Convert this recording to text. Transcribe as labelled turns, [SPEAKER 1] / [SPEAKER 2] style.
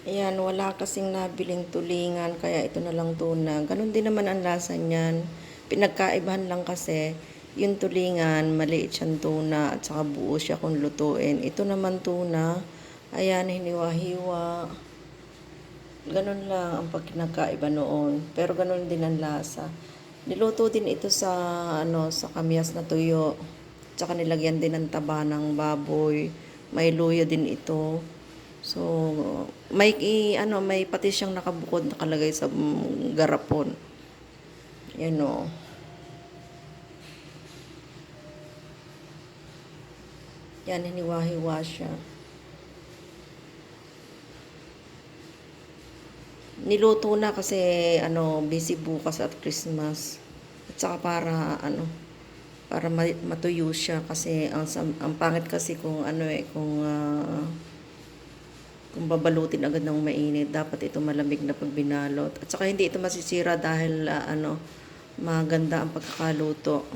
[SPEAKER 1] Ayan, wala kasing nabiling tulingan, kaya ito na lang tuna. Ganon din naman ang lasa niyan. Pinagkaibahan lang kasi, yung tulingan, maliit siyang tuna, at saka buo siya kung lutuin. Ito naman tuna, ayan, hiniwa-hiwa. Ganon lang ang pagkinagkaiba noon. Pero ganon din ang lasa. Niluto din ito sa, sa kamyas na tuyo. Tsaka nilagyan din ng taba ng baboy. May luya din ito. So, may pati siyang nakabukod nakalagay sa garapon. Yan o. Yan, hiniwa-hiwa siya. Niluto na kasi, busy bukas at Christmas. At saka para matuyo siya kasi ang pangit kasi kung babalutin agad ng mainit, dapat ito malamig na pag binalot. At saka hindi ito masisira dahil maganda ang pagkakaluto.